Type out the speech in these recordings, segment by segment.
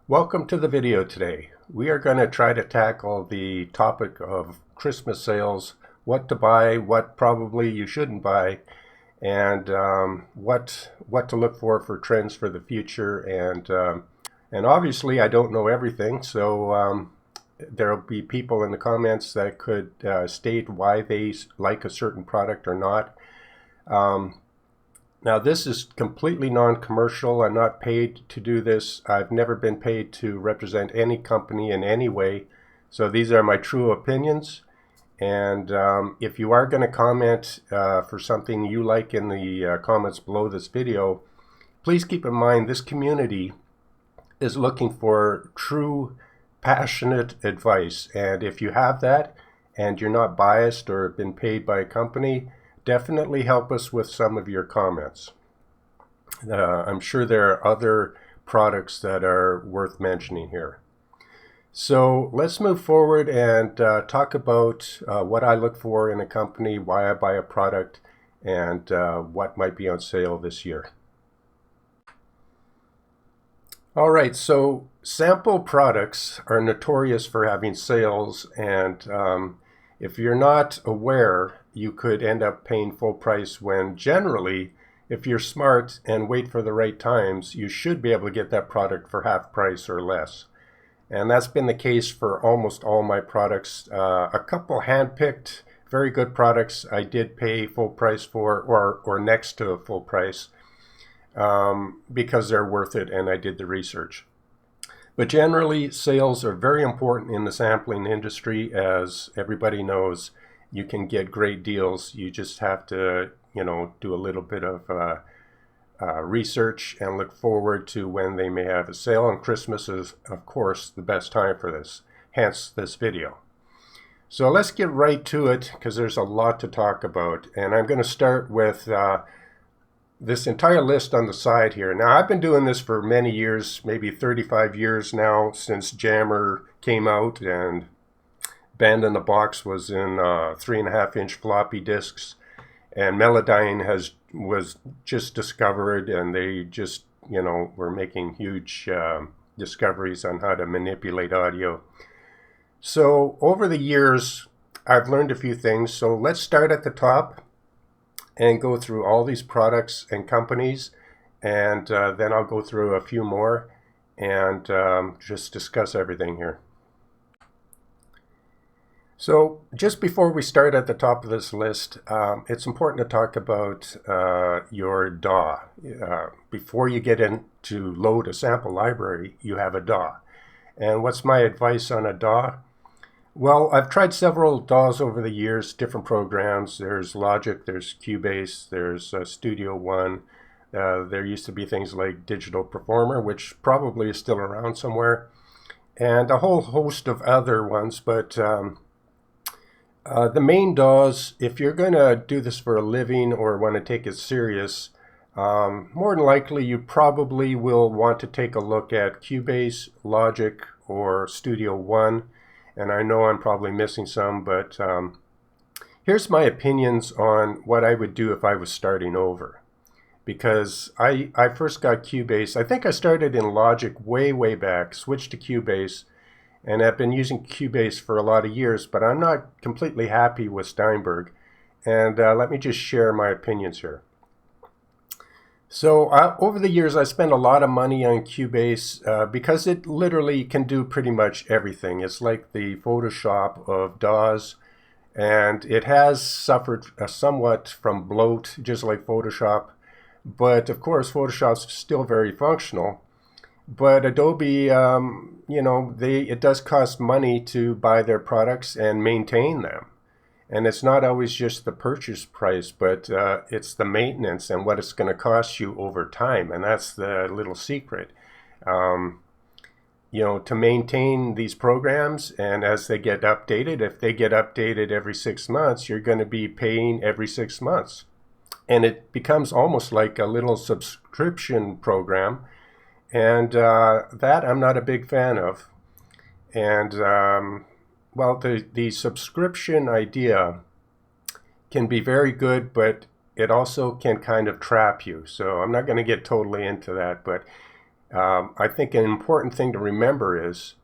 Welcome to the video today. We are going to try to tackle the topic of Christmas sales, what to buy, what probably you shouldn't buy, and what to look for trends for the future. And obviously I don't know everything, so there will be people in the comments that could state why they like a certain product or not. Now this is completely non-commercial. I'm not paid to do this. I've never been paid to represent any company in any way. So these are my true opinions. And if you are going to comment for something you like in the comments below this video, please keep in mind this community is looking for true, passionate advice. And if you have that and you're not biased or been paid by a company, definitely help us with some of your comments. I'm sure there are other products that are worth mentioning here. So let's move forward and talk about what I look for in a company, why I buy a product, and what might be on sale this year. All right, so sample products are notorious for having sales, and if you're not aware, you could end up paying full price when generally, if you're smart and wait for the right times, you should be able to get that product for half price or less. And that's been the case for almost all my products. A couple hand-picked, very good products I did pay full price for, or next to full price, because they're worth it and I did the research. But generally, sales are very important in the sampling industry. As everybody knows, you can get great deals. You just have to, do a little bit of research and look forward to when they may have a sale. And Christmas is, of course, the best time for this, hence this video. So let's get right to it, because there's a lot to talk about. And I'm going to start with this entire list on the side here. Now, I've been doing this for many years, maybe 35 years now, since Jammer came out and Band in the Box was in 3.5-inch floppy disks, and Melodyne was just discovered, and they just, were making huge discoveries on how to manipulate audio. So over the years, I've learned a few things. So let's start at the top and go through all these products and companies, and then I'll go through a few more and just discuss everything here. So just before we start at the top of this list, it's important to talk about your DAW. Before you get in to load a sample library, you have a DAW. And what's my advice on a DAW? Well, I've tried several DAWs over the years, different programs. There's Logic, there's Cubase, there's Studio One. There used to be things like Digital Performer, which probably is still around somewhere, and a whole host of other ones. But the main DAWs, if you're going to do this for a living or want to take it serious, more than likely you probably will want to take a look at Cubase, Logic, or Studio One. And I know I'm probably missing some, but here's my opinions on what I would do if I was starting over. Because I first got Cubase. I think I started in Logic way back, switched to Cubase, and I've been using Cubase for a lot of years, but I'm not completely happy with Steinberg. And let me just share my opinions here. So over the years, I spent a lot of money on Cubase because it literally can do pretty much everything. It's like the Photoshop of DAWs, and it has suffered somewhat from bloat, just like Photoshop. But of course, Photoshop's still very functional. But Adobe, it does cost money to buy their products and maintain them. And it's not always just the purchase price, but it's the maintenance and what it's going to cost you over time. And that's the little secret. To maintain these programs, and as they get updated, if they get updated every 6 months, you're going to be paying every 6 months. And it becomes almost like a little subscription program. And that I'm not a big fan of. And well, the subscription idea can be very good, but it also can kind of trap you. So I'm not going to get totally into that. But I think an important thing to remember is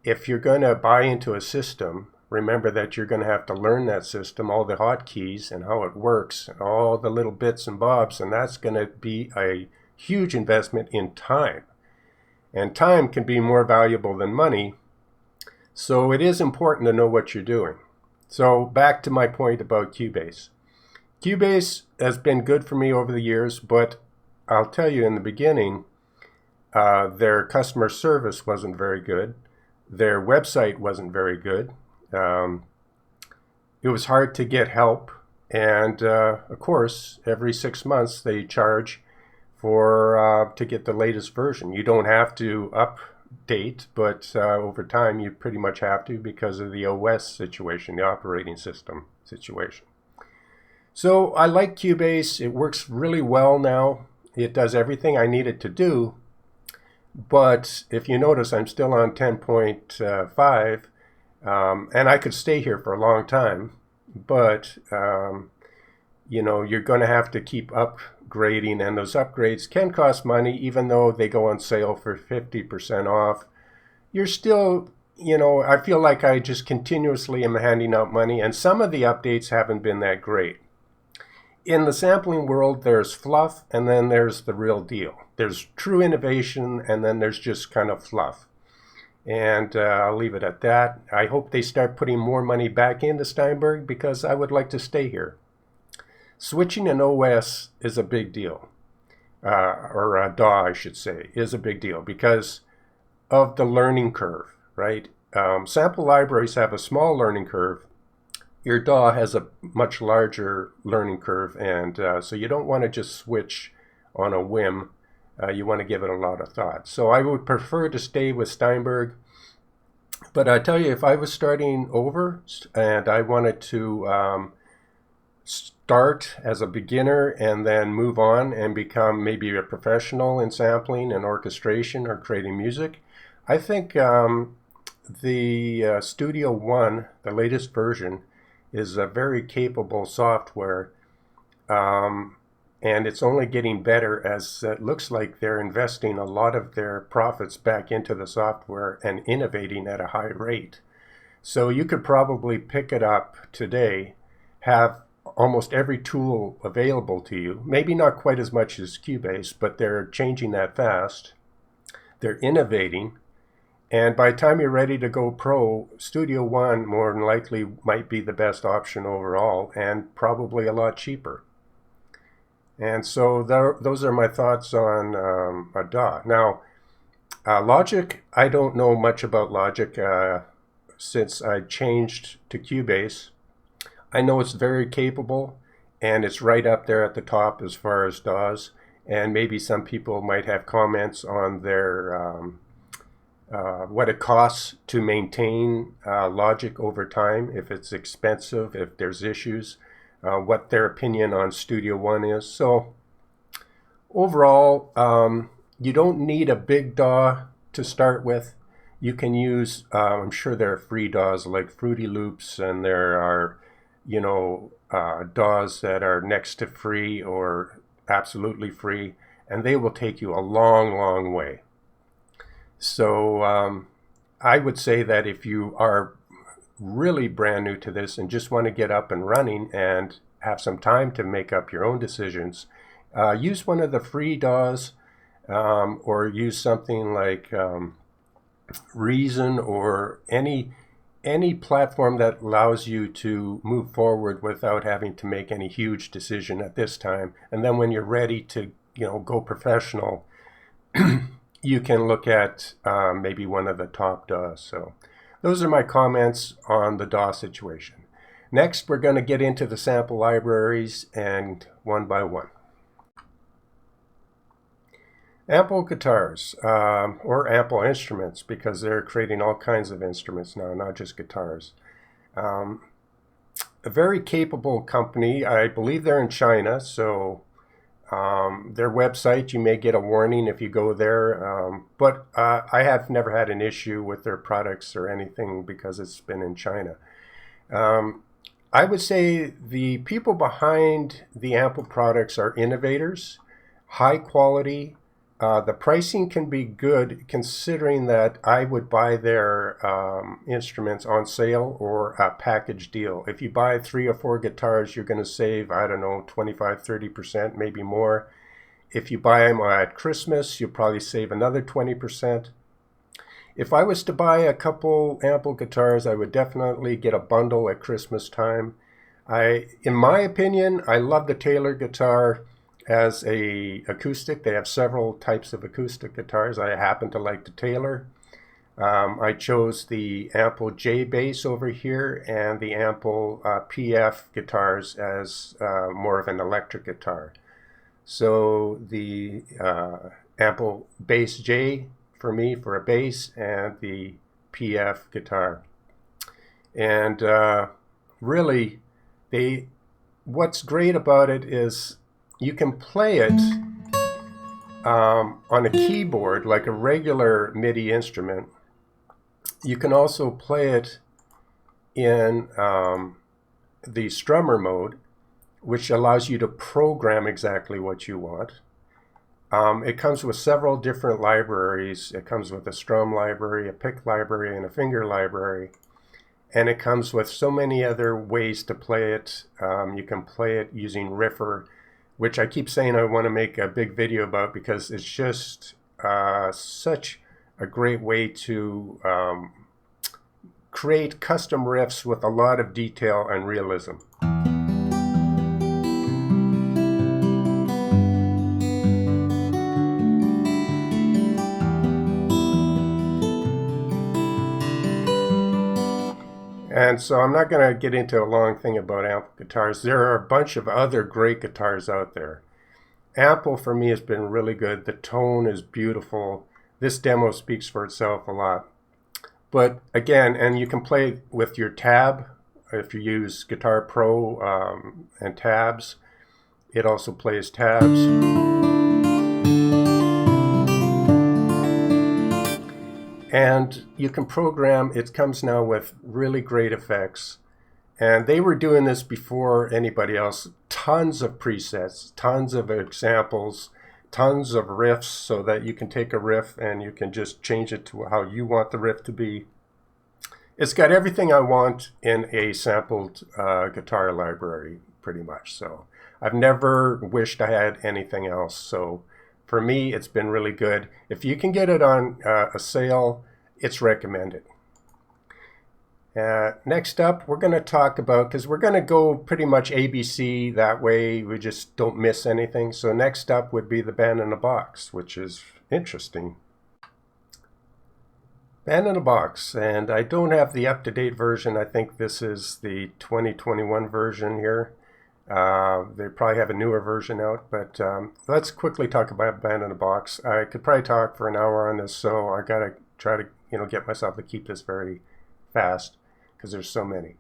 if you're going to buy into a system, remember that you're going to have to learn that system, all the hotkeys and how it works, and all the little bits and bobs, and that's going to be a huge investment in time. And time can be more valuable than money, so it is important to know what you're doing. So back to my point about Cubase. Cubase has been good for me over the years, but I'll tell you, in the beginning, their customer service wasn't very good. Their website wasn't very good. It was hard to get help. And of course, every 6 months they charge for to get the latest version. You don't have to update, but over time you pretty much have to because of the OS situation, the operating system situation. So I like Cubase. It works really well now. It does everything I need it to do. But if you notice, I'm still on 10.5, and I could stay here for a long time. But, you know, you're going to have to keep upgrading, and those upgrades can cost money, even though they go on sale for 50% off. You're still, you know, I feel like I just continuously am handing out money, and some of the updates haven't been that great. In the sampling world, there's fluff, and then there's the real deal. There's true innovation, and then there's just kind of fluff. And I'll leave it at that. I hope they start putting more money back into Steinberg because I would like to stay here. Switching an OS is a big deal, or a DAW, I should say, is a big deal because of the learning curve, right? Sample libraries have a small learning curve. Your DAW has a much larger learning curve, and so you don't want to just switch on a whim. You want to give it a lot of thought. So I would prefer to stay with Steinberg. But I tell you, if I was starting over and I wanted to start as a beginner and then move on and become maybe a professional in sampling and orchestration or creating music, I think the Studio One, the latest version, is a very capable software, and it's only getting better as it looks like they're investing a lot of their profits back into the software and innovating at a high rate. So you could probably pick it up today, have almost every tool available to you, maybe not quite as much as Cubase, but they're changing that fast. They're innovating. And by the time you're ready to go pro, Studio One more than likely might be the best option overall and probably a lot cheaper. And so those are my thoughts on a DAW. Now, Logic, I don't know much about Logic since I changed to Cubase. I know it's very capable and it's right up there at the top as far as DAWs. And maybe some people might have comments on their what it costs to maintain Logic over time, if it's expensive, if there's issues, what their opinion on Studio One is. So overall, you don't need a big DAW to start with. You can use, I'm sure there are free DAWs like Fruity Loops, and there are, you know, DAWs that are next to free or absolutely free, and they will take you a long, long way. So I would say that if you are really brand new to this and just want to get up and running and have some time to make up your own decisions, use one of the free DAWs, or use something like Reason or any platform that allows you to move forward without having to make any huge decision at this time. And then when you're ready to, you know, go professional, you can look at maybe one of the top DAWs. So those are my comments on the DAW situation. Next, we're going to get into the sample libraries and one by one. Ample guitars, or ample instruments, because they're creating all kinds of instruments now, not just guitars. A very capable company. I believe they're in China, so their website, you may get a warning if you go there, but I have never had an issue with their products or anything because it's been in China. I would say the people behind the Ample products are innovators, high quality, The pricing can be good considering that I would buy their instruments on sale or a package deal. If you buy 3 or 4 guitars, you're going to save, I don't know, 25-30%, maybe more. If you buy them at Christmas, you'll probably save another 20%. If I was to buy a couple ample guitars, I would definitely get a bundle at Christmas time. In my opinion, I love the Taylor guitar as a acoustic. They have several types of acoustic guitars. I happen to like the Taylor. I chose the Ample J bass over here and the Ample PF guitars as more of an electric guitar. So the Ample Bass J for me for a bass, and the PF guitar. And really, what's great about it is you can play it on a keyboard like a regular MIDI instrument. You can also play it in the strummer mode, which allows you to program exactly what you want. It comes with several different libraries. It comes with a strum library, a pick library, and a finger library. And it comes with so many other ways to play it. You can play it using Riffer, which I keep saying I want to make a big video about because it's just such a great way to create custom riffs with a lot of detail and realism. And so I'm not going to get into a long thing about Ample guitars. There are a bunch of other great guitars out there. Ample for me has been really good. The tone is beautiful. This demo speaks for itself a lot. But again, and you can play with your tab. If you use Guitar Pro and tabs, it also plays tabs. And you can program, it comes now with really great effects. And they were doing this before anybody else. Tons of presets, tons of examples, tons of riffs so that you can take a riff and you can just change it to how you want the riff to be. It's got everything I want in a sampled guitar library, pretty much. So I've never wished I had anything else. So for me, it's been really good. If you can get it on a sale, it's recommended. Next up, we're going to talk about, because we're going to go pretty much ABC, that way we just don't miss anything. So next up would be the Band in a Box, which is interesting. Band in a Box, and I don't have the up-to-date version. I think this is the 2021 version here. They probably have a newer version out, but let's quickly talk about Band in a Box. I could probably talk for an hour on this, so I gotta try to get myself to keep this very fast because there's so many.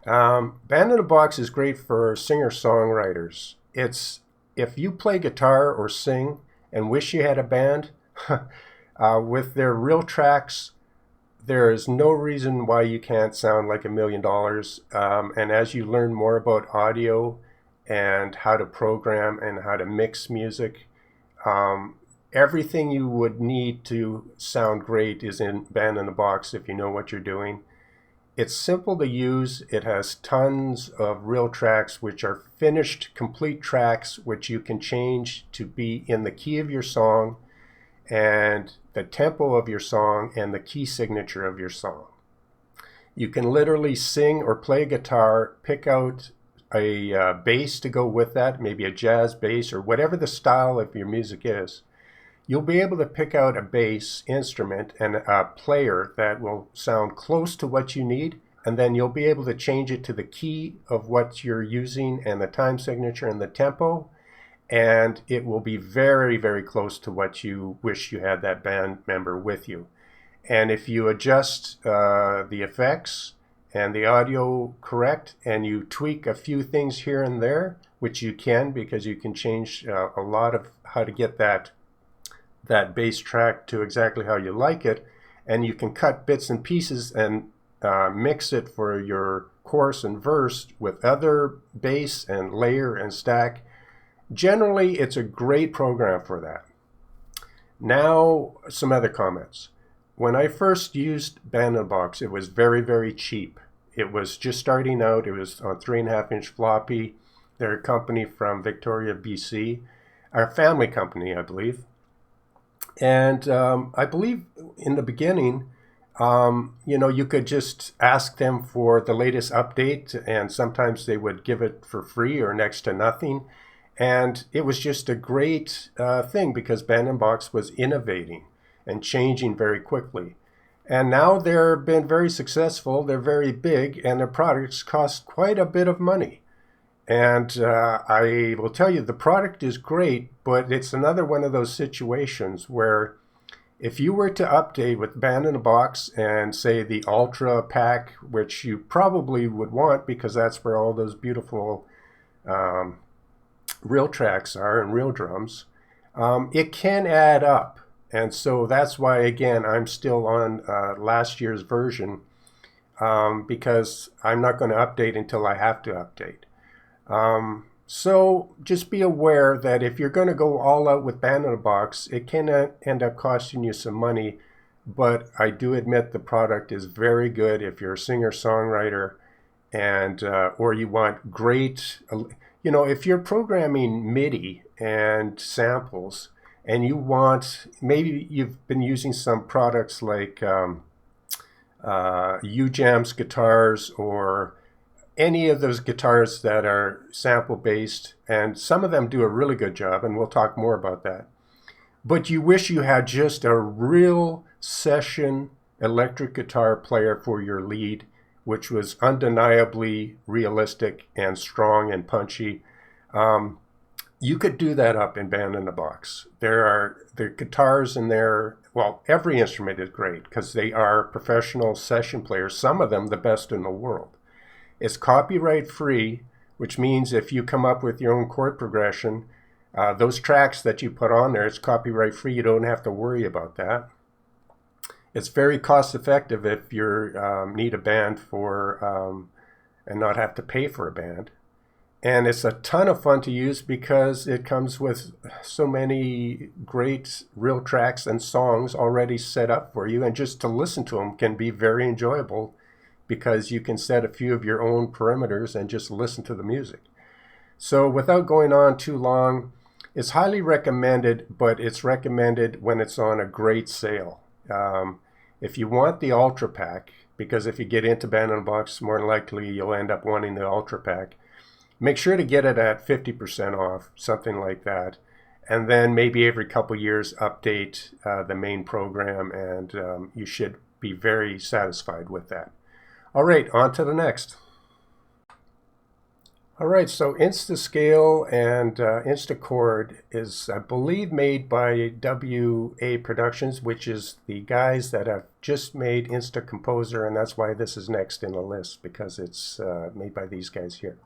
Band in a Box is great for singer-songwriters. It's if you play guitar or sing and wish you had a band, with their real tracks, there is no reason why you can't sound like $1 million. And as you learn more about audio and how to program and how to mix music, everything you would need to sound great is in Band in a Box if you know what you're doing. It's simple to use. It has tons of real tracks, which are finished, complete tracks, which you can change to be in the key of your song and the tempo of your song and the key signature of your song. You can literally sing or play guitar, pick out a bass to go with that, maybe a jazz bass or whatever the style of your music is. You'll be able to pick out a bass instrument and a player that will sound close to what you need, and then you'll be able to change it to the key of what you're using and the time signature and the tempo, and it will be very, very close to what you wish you had that band member with you. And if you adjust the effects and the audio correct, and you tweak a few things here and there, which you can because you can change a lot of how to get that bass track to exactly how you like it, and you can cut bits and pieces and mix it for your chorus and verse with other bass and layer and stack. Generally, it's a great program for that. Now, some other comments. When I first used Band Box, it was very, very cheap. It was just starting out. It was on 3.5-inch floppy. They're a company from Victoria, BC. Our family company, I believe. And I believe in the beginning, you could just ask them for the latest update, and sometimes they would give it for free or next to nothing. And it was just a great thing because Band Box was innovating and changing very quickly. And now they've been very successful. They're very big, and their products cost quite a bit of money. And I will tell you, the product is great, but it's another one of those situations where if you were to update with Band Box and say the Ultra pack, which you probably would want because that's where all those beautiful real tracks are and real drums, it can add up. And so that's why, again, I'm still on last year's version because I'm not going to update until I have to update. So just be aware that if you're going to go all out with Band Box, it can end up costing you some money. But I do admit the product is very good if you're a singer-songwriter and or you want great, if you're programming MIDI and samples, and you want, maybe you've been using some products like UJAM's guitars or any of those guitars that are sample based, and some of them do a really good job, and we'll talk more about that. But you wish you had just a real session electric guitar player for your lead, which was undeniably realistic and strong and punchy. You could do that up in Band Box. There are the guitars in there. Well, every instrument is great because they are professional session players, some of them the best in the world. It's copyright free, which means if you come up with your own chord progression, those tracks that you put on there, it's copyright free. You don't have to worry about that. It's very cost effective if you need a band for and not have to pay for a band. And it's a ton of fun to use because it comes with so many great real tracks and songs already set up for you. And just to listen to them can be very enjoyable because you can set a few of your own parameters and just listen to the music. So without going on too long, it's highly recommended, but it's recommended when it's on a great sale. If you want the Ultra Pack, because if you get into Band Box, more than likely you'll end up wanting the Ultra Pack. Make sure to get it at 50% off, something like that. And then maybe every couple years update the main program, and you should be very satisfied with that. All right, on to the next. All right, so Instascale and Instachord is, I believe, made by WA Productions, which is the guys that have just made Instacomposer, and that's why this is next in the list, because it's made by these guys here.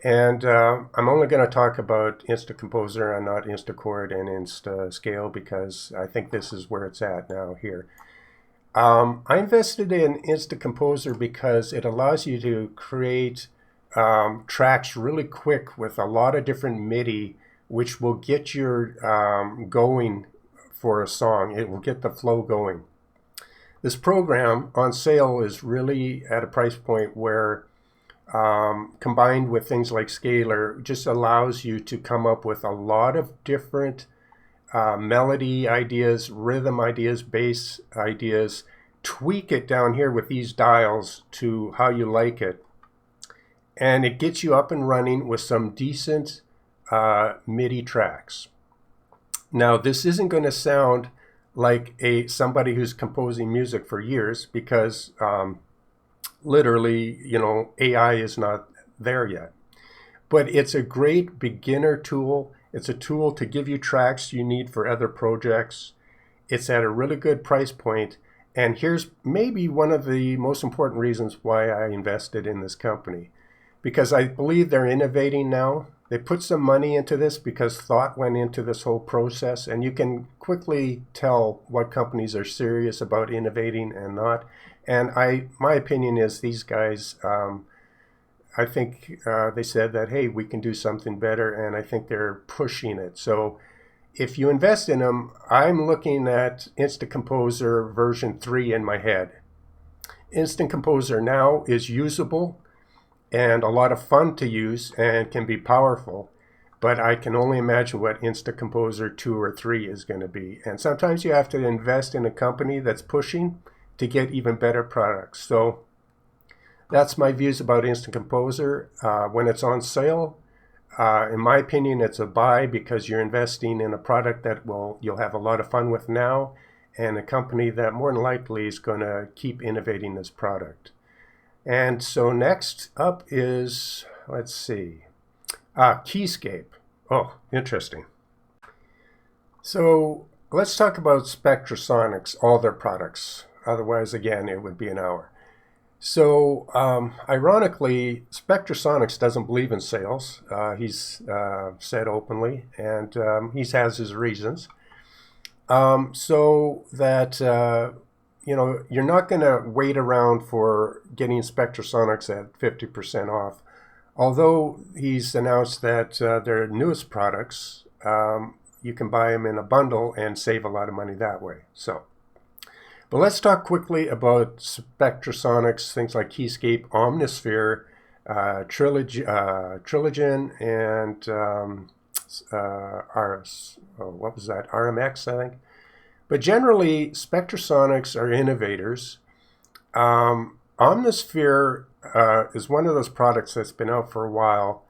And I'm only going to talk about Instacomposer and not Instachord and Instascale because I think this is where it's at now here. I invested in Instacomposer because it allows you to create tracks really quick with a lot of different MIDI, which will get your going for a song. It will get the flow going. This program on sale is really at a price point where combined with things like Scalar, just allows you to come up with a lot of different melody ideas, rhythm ideas, bass ideas, tweak it down here with these dials to how you like it. And it gets you up and running with some decent MIDI tracks. Now, this isn't going to sound like somebody who's composing music for years because literally, AI is not there yet. But it's a great beginner tool. It's a tool to give you tracks you need for other projects. It's at a really good price point. And here's maybe one of the most important reasons why I invested in this company. Because I believe they're innovating now. They put some money into this because thought went into this whole process. And you can quickly tell what companies are serious about innovating and not. And my opinion is these guys, I think they said that, hey, we can do something better. And I think they're pushing it. So if you invest in them, I'm looking at Instacomposer version 3 in my head. Instacomposer now is usable and a lot of fun to use and can be powerful, but I can only imagine what Instacomposer 2 or 3 is going to be. And sometimes you have to invest in a company that's pushing to get even better products. So that's my views about Instacomposer. When it's on sale, in my opinion, it's a buy because you're investing in a product that you'll have a lot of fun with now, and a company that more than likely is going to keep innovating this product. And so next up is, let's see, Keyscape. Oh, interesting. So let's talk about Spectrasonics, all their products. Otherwise, again, it would be an hour. So ironically, Spectrasonics doesn't believe in sales. He's said openly, and he has his reasons. So that you're not going to wait around for getting Spectrasonics at 50% off. Although he's announced that their newest products, you can buy them in a bundle and save a lot of money that way. But let's talk quickly about Spectrasonics, things like Keyscape, Omnisphere, Trilogen, and what was that? RMX, I think. But generally, Spectrasonics are innovators. Omnisphere is one of those products that's been out for a while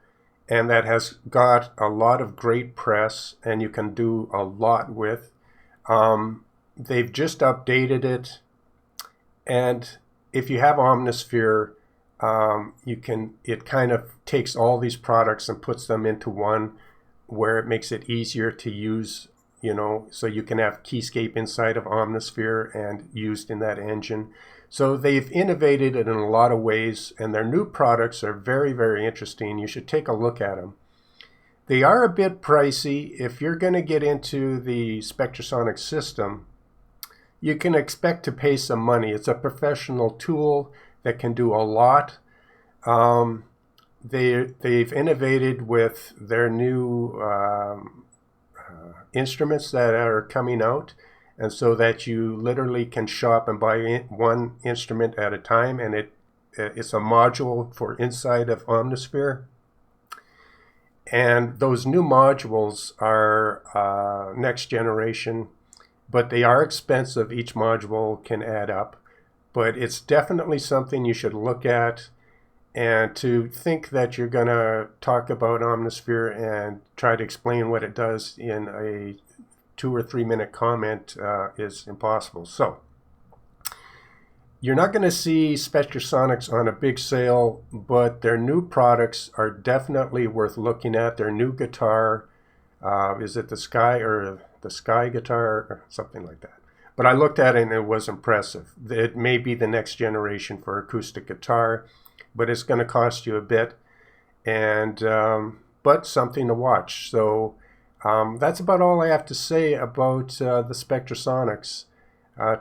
and that has got a lot of great press, and you can do a lot with. They've just updated it, and if you have Omnisphere, it kind of takes all these products and puts them into one, where it makes it easier to use, so you can have Keyscape inside of Omnisphere and used in that engine. So they've innovated it in a lot of ways, and their new products are very, very interesting. You should take a look at them. They are a bit pricey. If you're going to get into the Spectrasonics system, you can expect to pay some money. It's a professional tool that can do a lot. They've innovated with their new instruments that are coming out, and so that you literally can shop and buy one instrument at a time, and it's a module for inside of Omnisphere. And those new modules are next generation, but they are expensive. Each module can add up, but it's definitely something you should look at. And to think that you're going to talk about Omnisphere and try to explain what it does in a 2 or 3 minute comment is impossible. So you're not going to see Spectrasonics on a big sale, but their new products are definitely worth looking at. Their new guitar, is it the Sky or the Sky guitar or something like that? But I looked at it and it was impressive. It may be the next generation for acoustic guitar, but it's going to cost you a bit, and but something to watch. So that's about all I have to say about the Spectrasonics.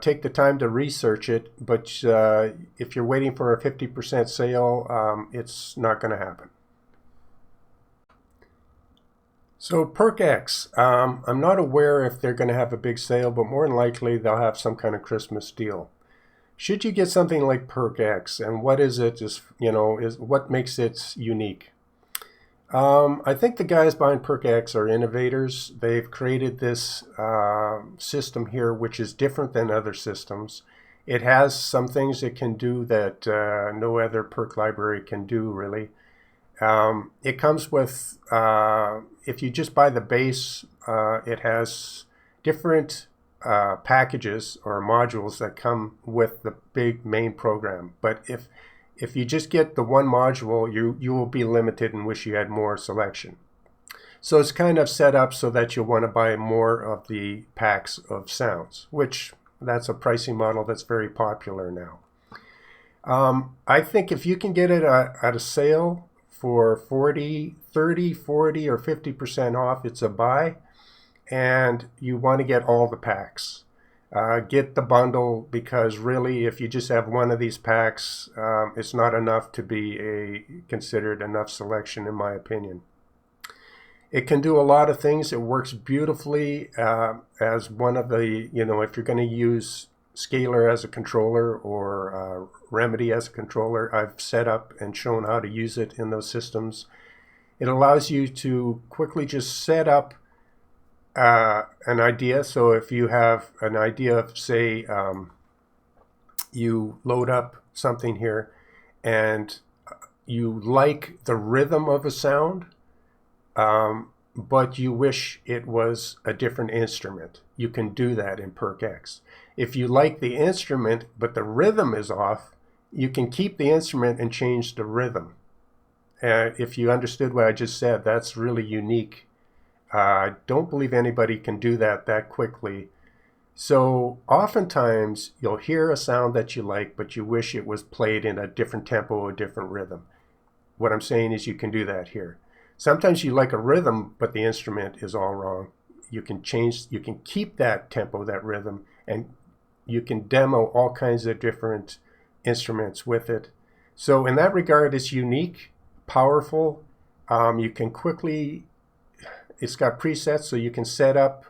Take the time to research it, but if you're waiting for a 50% sale, it's not going to happen. So Perk X, I'm not aware if they're going to have a big sale, but more than likely they'll have some kind of Christmas deal. Should you get something like Perk X, and what is it? Is what makes it unique? I think the guys behind Perk X are innovators. They've created this system here, which is different than other systems. It has some things it can do that no other Perk library can do, really. It comes with, if you just buy the base, it has different packages or modules that come with the big main program. But if you just get the one module, you will be limited and wish you had more selection. So it's kind of set up so that you'll want to buy more of the packs of sounds, which that's a pricing model that's very popular now. I think if you can get it at a sale for 30, 40, or 50% off, it's a buy. And you want to get all the packs. Get the bundle, because really if you just have one of these packs, it's not enough to be considered enough selection, in my opinion. It can do a lot of things. It works beautifully as one of the, if you're going to use Scalar as a controller or Remedy as a controller, I've set up and shown how to use it in those systems. It allows you to quickly just set up an idea. So if you have an idea of, say, you load up something here and you like the rhythm of a sound, but you wish it was a different instrument, you can do that in Perk X. If you like the instrument but the rhythm is off, you can keep the instrument and change the rhythm. If you understood what I just said, that's really unique. I don't believe anybody can do that quickly. So oftentimes you'll hear a sound that you like, but you wish it was played in a different tempo, a different rhythm. What I'm saying is you can do that here. Sometimes you like a rhythm, but the instrument is all wrong. You can keep that tempo, that rhythm, and you can demo all kinds of different instruments with it. So in that regard, it's unique, powerful. You can quickly, it's got presets, so you can set up,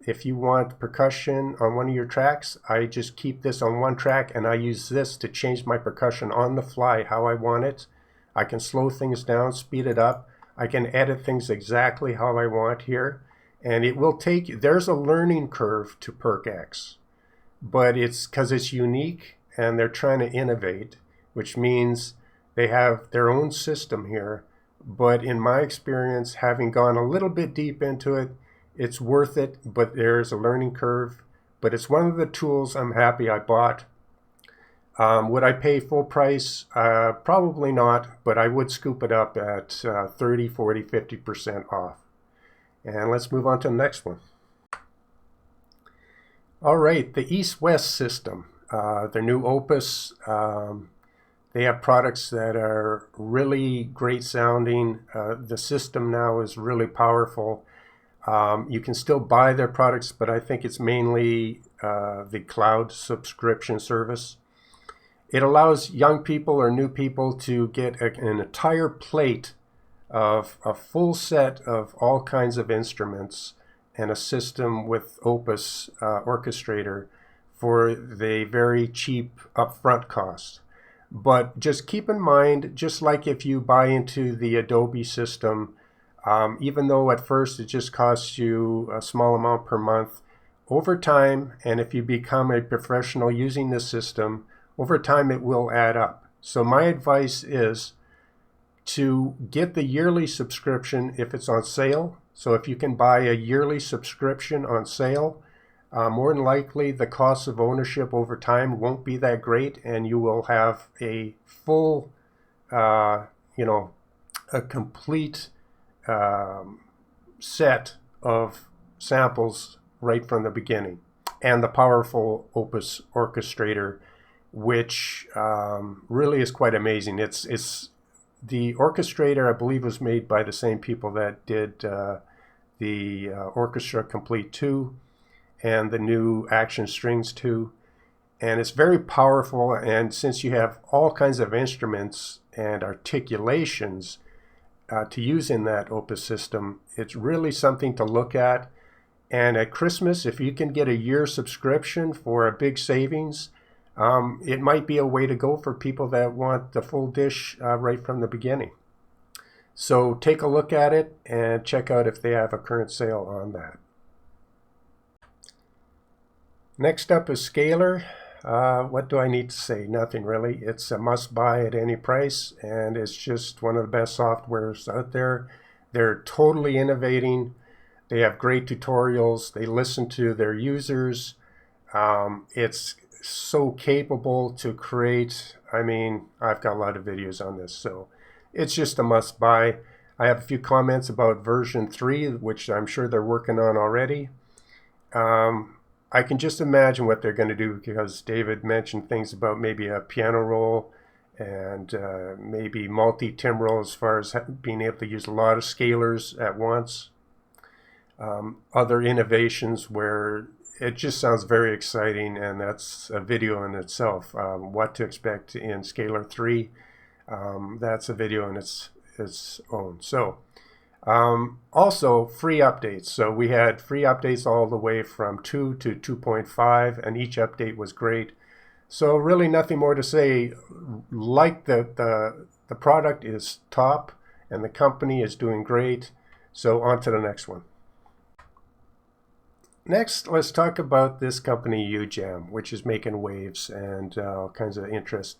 if you want percussion on one of your tracks, I just keep this on one track and I use this to change my percussion on the fly how I want it. I can slow things down, speed it up. I can edit things exactly how I want here. And it will take, there's a learning curve to Perk X, but it's because it's unique and they're trying to innovate, which means they have their own system here. But in my experience, having gone a little bit deep into it, it's worth it, but there's a learning curve. But it's one of the tools I'm happy I bought. Would I pay full price? Probably not, but I would scoop it up at 30, 40, 50% off. And let's move on to the next one. All right, the EastWest system, their new Opus. They have products that are really great sounding. The system now is really powerful. You can still buy their products, but I think it's mainly the cloud subscription service. It allows young people or new people to get an entire plate of a full set of all kinds of instruments and a system with Opus Orchestrator for the very cheap upfront cost. But just keep in mind, just like if you buy into the Adobe system, even though at first it just costs you a small amount per month, over time, and if you become a professional using this system, over time it will add up. So my advice is to get the yearly subscription if it's on sale. So if you can buy a yearly subscription on sale, more than likely the cost of ownership over time won't be that great, and you will have a full, a complete set of samples right from the beginning, and the powerful Opus Orchestrator, which really is quite amazing. It's the Orchestrator, I believe, was made by the same people that did the Orchestra Complete 2 and the new Action Strings 2. And it's very powerful, and since you have all kinds of instruments and articulations to use in that Opus system, it's really something to look at. And at Christmas, if you can get a year subscription for a big savings, it might be a way to go for people that want the full dish right from the beginning. So take a look at it and check out if they have a current sale on that. Next up is Scalar. What do I need to say? Nothing really. It's a must buy at any price, and it's just one of the best softwares out there. They're totally innovating. They have great tutorials. They listen to their users. It's so capable to create. I mean, I've got a lot of videos on this, so it's just a must buy. I have a few comments about version 3, which I'm sure they're working on already. I can just imagine what they're going to do, because David mentioned things about maybe a piano roll and maybe multi-timbral as far as being able to use a lot of scalars at once. Other innovations where it just sounds very exciting, and that's a video in itself. What to expect in Scalar 3, that's a video in its own. So Also, free updates. So we had free updates all the way from 2 to 2.5, and each update was great. So really nothing more to say. Like the product is top, and the company is doing great. So on to the next one. Next, let's talk about this company, UJAM, which is making waves and all kinds of interest.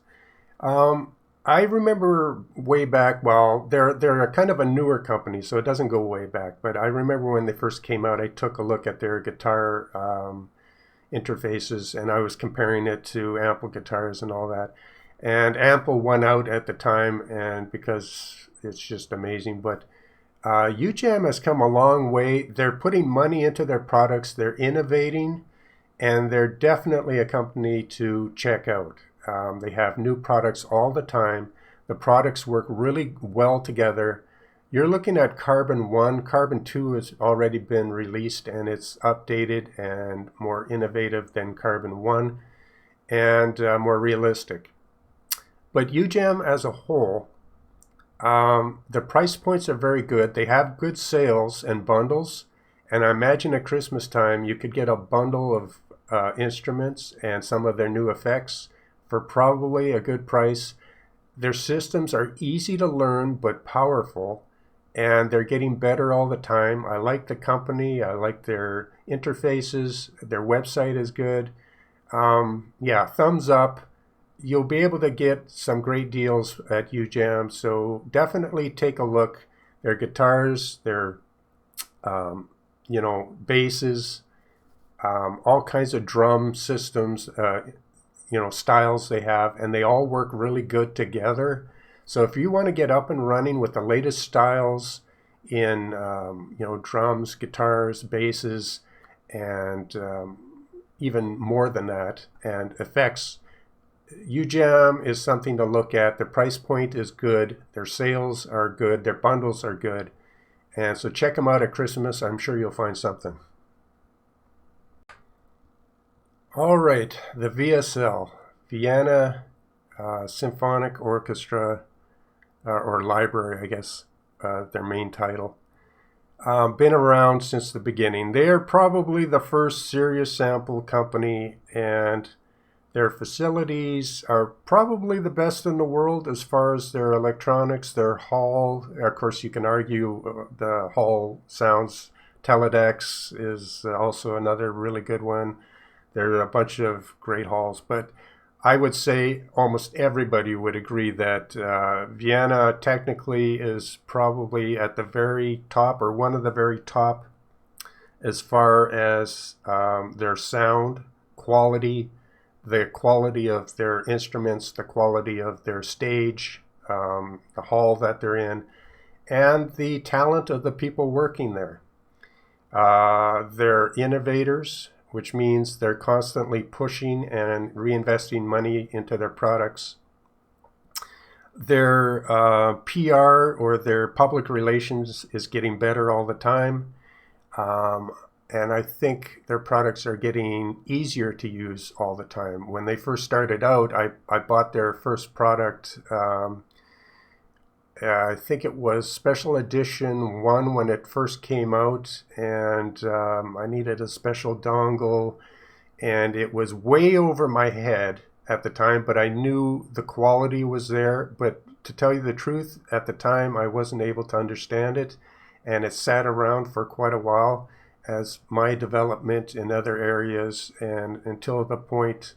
I remember way back, well, they're a kind of a newer company, so it doesn't go way back, but I remember when they first came out, I took a look at their guitar interfaces, and I was comparing it to Ample guitars and all that. And Ample won out at the time, and because it's just amazing, but UJAM has come a long way. They're putting money into their products, they're innovating, and they're definitely a company to check out. They have new products all the time. The products work really well together. You're looking at Carbon 1. Carbon 2 has already been released, and it's updated and more innovative than Carbon 1 and more realistic. But UJAM as a whole, the price points are very good. They have good sales and bundles, and I imagine at Christmas time you could get a bundle of instruments and some of their new effects for probably a good price. Their systems are easy to learn but powerful, and they're getting better all the time. I like the company. I like their interfaces. Their website is good. Yeah, thumbs up. You'll be able to get some great deals at UJAM, so definitely take a look. Their guitars, their basses, all kinds of drum systems, styles they have, and they all work really good together. So if you want to get up and running with the latest styles in drums, guitars, basses, and even more than that, and effects, UJAM is something to look at. The price point is good, their sales are good, their bundles are good, and so check them out at Christmas. I'm sure you'll find something. All right, the VSL, Vienna Symphonic Orchestra, or Library, I guess, their main title. Been around since the beginning. They are probably the first serious sample company, and their facilities are probably the best in the world as far as their electronics, their hall. Of course, you can argue the hall sounds. Teledex is also another really good one. There are a bunch of great halls, but I would say almost everybody would agree that Vienna technically is probably at the very top, or one of the very top, as far as their sound quality, the quality of their instruments, the quality of their stage, the hall that they're in, and the talent of the people working there. They're innovators, which means they're constantly pushing and reinvesting money into their products. Their PR, or their public relations, is getting better all the time. And I think their products are getting easier to use all the time. When they first started out, I bought their first product. I think it was Special Edition 1 when it first came out, and I needed a special dongle, and it was way over my head at the time, but I knew the quality was there. But to tell you the truth, at the time I wasn't able to understand it, and it sat around for quite a while as my development in other areas, and until the point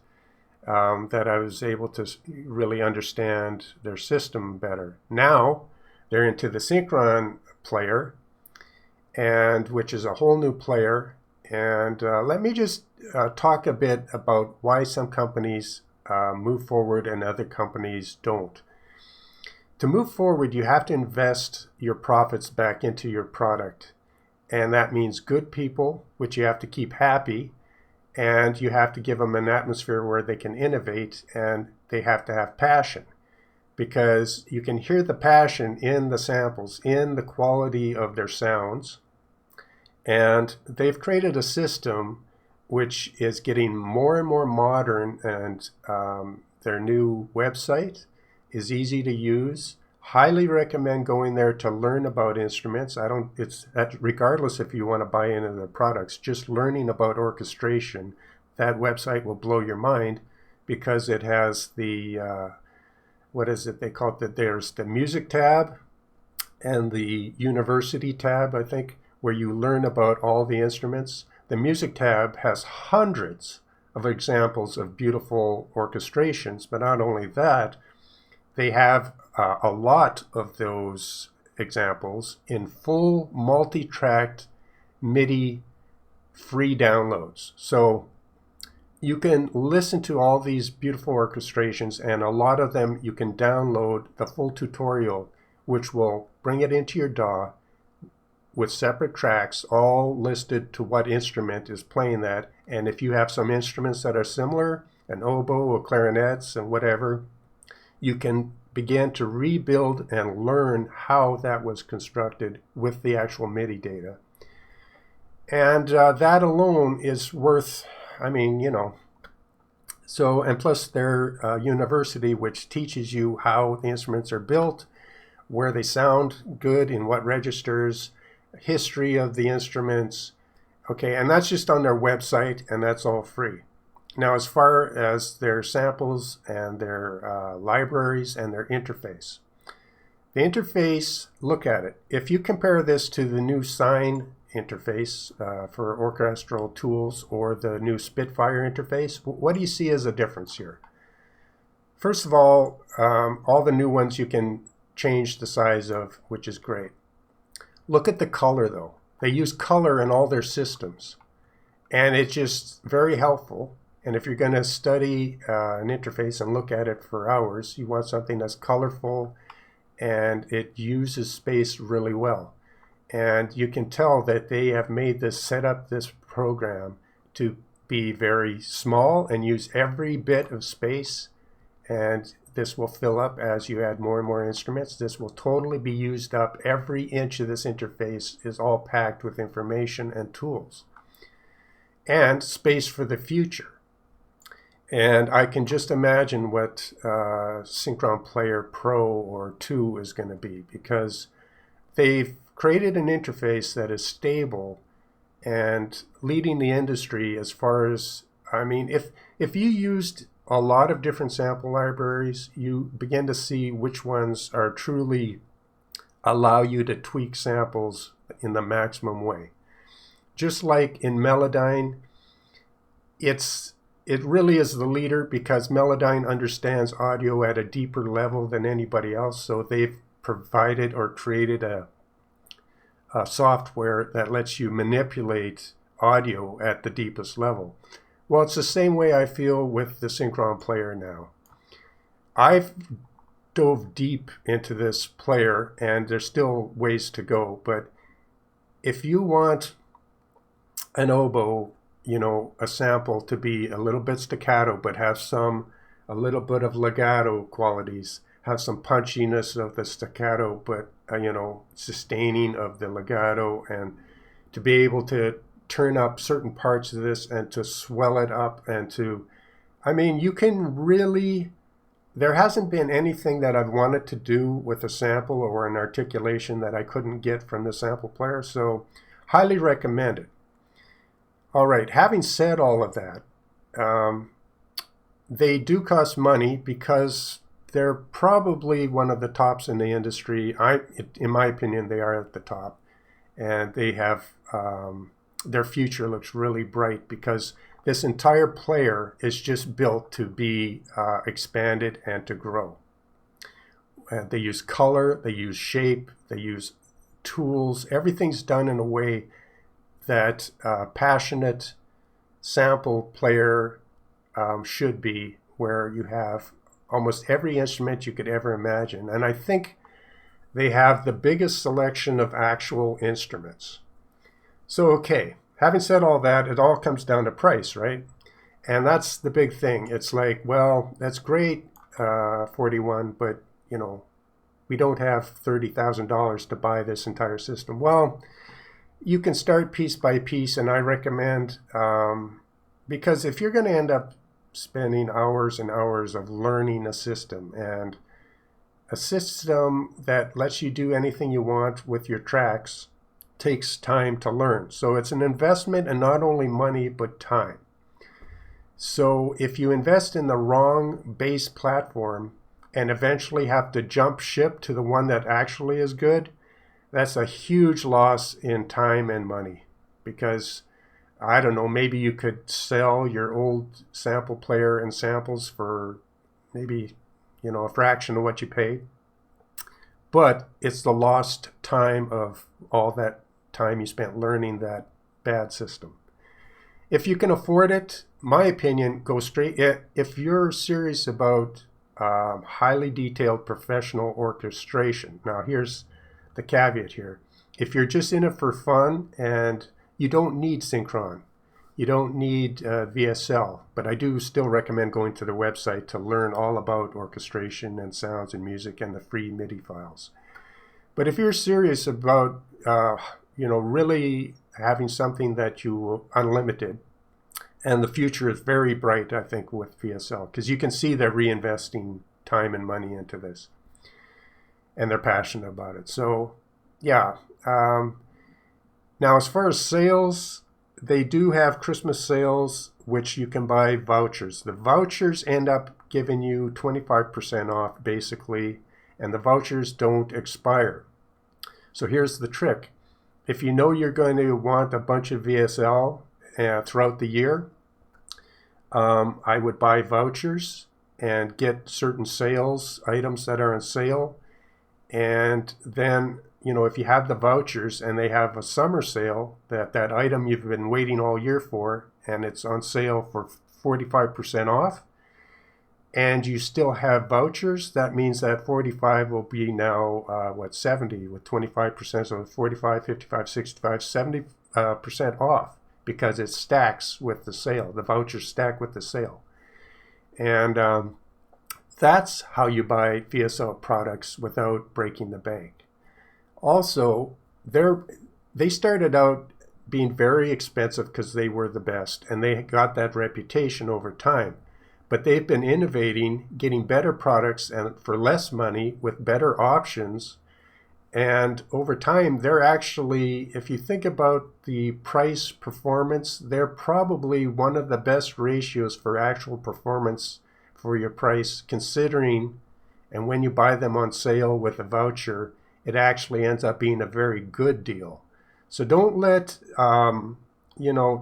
that I was able to really understand their system better. Now they're into the Synchron player, and which is a whole new player. And let me just talk a bit about why some companies move forward and other companies don't. To move forward, you have to invest your profits back into your product. And that means good people, which you have to keep happy, and you have to give them an atmosphere where they can innovate, and they have to have passion, because you can hear the passion in the samples, in the quality of their sounds. And they've created a system which is getting more and more modern, and their new website is easy to use, Highly recommend going there to learn about instruments. Regardless if you want to buy into the products, just learning about orchestration, that website will blow your mind because it has the, what is it they call it? There's the music tab and the university tab, I think, where you learn about all the instruments. The music tab has hundreds of examples of beautiful orchestrations, but not only that, they have a lot of those examples in full multi-tracked MIDI free downloads. So you can listen to all these beautiful orchestrations, and a lot of them you can download the full tutorial, which will bring it into your DAW with separate tracks, all listed to what instrument is playing that. And if you have some instruments that are similar, an oboe or clarinets and whatever, you can begin to rebuild and learn how that was constructed with the actual MIDI data. And that alone is worth, I mean, you know, so, and plus their university, which teaches you how the instruments are built, where they sound good, in what registers, history of the instruments. Okay, and that's just on their website, and that's all free. Now, as far as their samples and their libraries and their interface. The interface, look at it. If you compare this to the new Sine interface for orchestral tools or the new Spitfire interface, what do you see as a difference here? First of all the new ones you can change the size of, which is great. Look at the color, though. They use color in all their systems, and it's just very helpful. And if you're going to study an interface and look at it for hours, you want something that's colorful and it uses space really well. And you can tell that they have made this, set up this program to be very small and use every bit of space. And this will fill up as you add more and more instruments. This will totally be used up. Every inch of this interface is all packed with information and tools. And space for the future. And I can just imagine what Synchron Player Pro or 2 is going to be, because they've created an interface that is stable and leading the industry as far as, I mean, if you used a lot of different sample libraries, you begin to see which ones are truly allow you to tweak samples in the maximum way. Just like in Melodyne, it really is the leader because Melodyne understands audio at a deeper level than anybody else. So they've provided or created a software that lets you manipulate audio at the deepest level. Well, it's the same way I feel with the Synchron player now. I've dove deep into this player, and there's still ways to go. But if you want an oboe, you know, a sample to be a little bit staccato, but have a little bit of legato qualities, have some punchiness of the staccato, but, you know, sustaining of the legato, and to be able to turn up certain parts of this and to swell it up and to, I mean, you can really, there hasn't been anything that I've wanted to do with a sample or an articulation that I couldn't get from the sample player, so highly recommend it. All right, having said all of that, they do cost money because they're probably one of the tops in the industry. In my opinion, they are at the top, and they have their future looks really bright because this entire player is just built to be expanded and to grow. They use color, they use shape, they use tools. Everything's done in a way that passionate sample player should be, where you have almost every instrument you could ever imagine. And I think they have the biggest selection of actual instruments. So, okay, having said all that, it all comes down to price, right? And that's the big thing. It's like, well, that's great, 41, but, you know, we don't have $30,000 to buy this entire system. Well, you can start piece by piece, and I recommend, because if you're going to end up spending hours and hours of learning a system and a system that lets you do anything you want with your tracks takes time to learn. So it's an investment in not only money, but time. So if you invest in the wrong base platform and eventually have to jump ship to the one that actually is good, that's a huge loss in time and money. Because, I don't know, maybe you could sell your old sample player and samples for maybe, a fraction of what you paid. But it's the lost time of all that time you spent learning that bad system. If you can afford it, my opinion, go straight. If you're serious about highly detailed professional orchestration, now here's the caveat here. If you're just in it for fun and you don't need Synchron, you don't need VSL, but I do still recommend going to the website to learn all about orchestration and sounds and music and the free MIDI files. But if you're serious about really having something that you unlimited, and the future is very bright, I think, with VSL, because you can see they're reinvesting time and money into this, and they're passionate about it. So, yeah. Now, as far as sales, they do have Christmas sales, which you can buy vouchers. The vouchers end up giving you 25% off, basically, and the vouchers don't expire. So here's the trick. If you know you're going to want a bunch of VSL throughout the year, I would buy vouchers and get certain sales items that are on sale. And then, if you have the vouchers and they have a summer sale, that item you've been waiting all year for, and it's on sale for 45% off, and you still have vouchers, that means that 45 will be now, 70 with 25%, so 45, 55, 65, 70% off, because it stacks with the sale. The vouchers stack with the sale. And that's how you buy VSL products without breaking the bank. Also, they started out being very expensive because they were the best, and they got that reputation over time. But they've been innovating, getting better products and for less money with better options. And over time, they're actually, if you think about the price performance, they're probably one of the best ratios for actual performance for your price, considering, and when you buy them on sale with a voucher, it actually ends up being a very good deal. So don't let,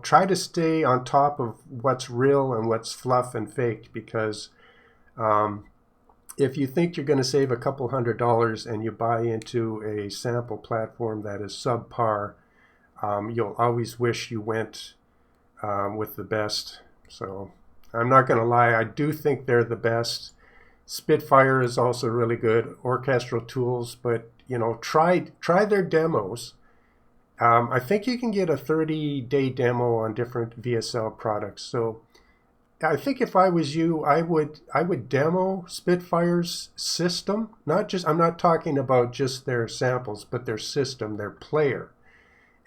try to stay on top of what's real and what's fluff and fake, because if you think you're going to save a couple $100 and you buy into a sample platform that is subpar, you'll always wish you went with the best. So I'm not going to lie, I do think they're the best. Spitfire is also really good, Orchestral tools, but try their demos. I think you can get a 30-day demo on different VSL products. So I think if I was you, I would demo Spitfire's system. I'm not talking about just their samples, but their system, their player,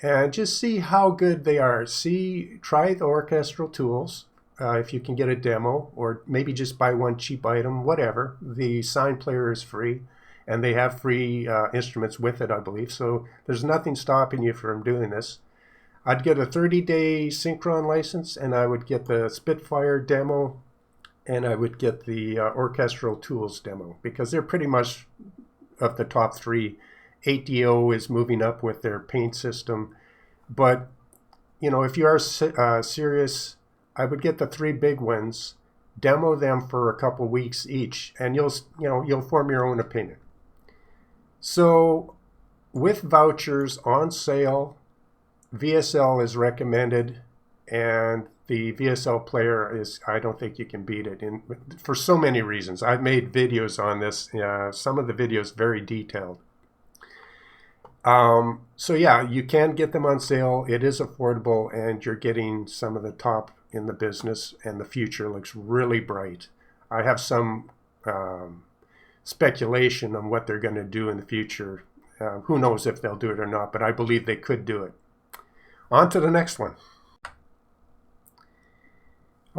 and just see how good they are. Try the Orchestral tools if you can get a demo, or maybe just buy one cheap item, whatever. The sign player is free, and they have free instruments with it, I believe. So there's nothing stopping you from doing this. I'd get a 30-day Synchron license, and I would get the Spitfire demo, and I would get the Orchestral tools demo, because they're pretty much of the top three. 8DO is moving up with their paint system. But, if you are serious, I would get the three big ones, demo them for a couple weeks each, and you'll form your own opinion. So with vouchers on sale, VSL is recommended, and the VSL player I don't think you can beat it for so many reasons. I've made videos on this, some of the videos very detailed. So yeah, you can get them on sale. It is affordable, and you're getting some of the top in the business, and the future looks really bright. I have some speculation on what they're going to do in the future. Who knows if they'll do it or not, but I believe they could do it. On to the next one.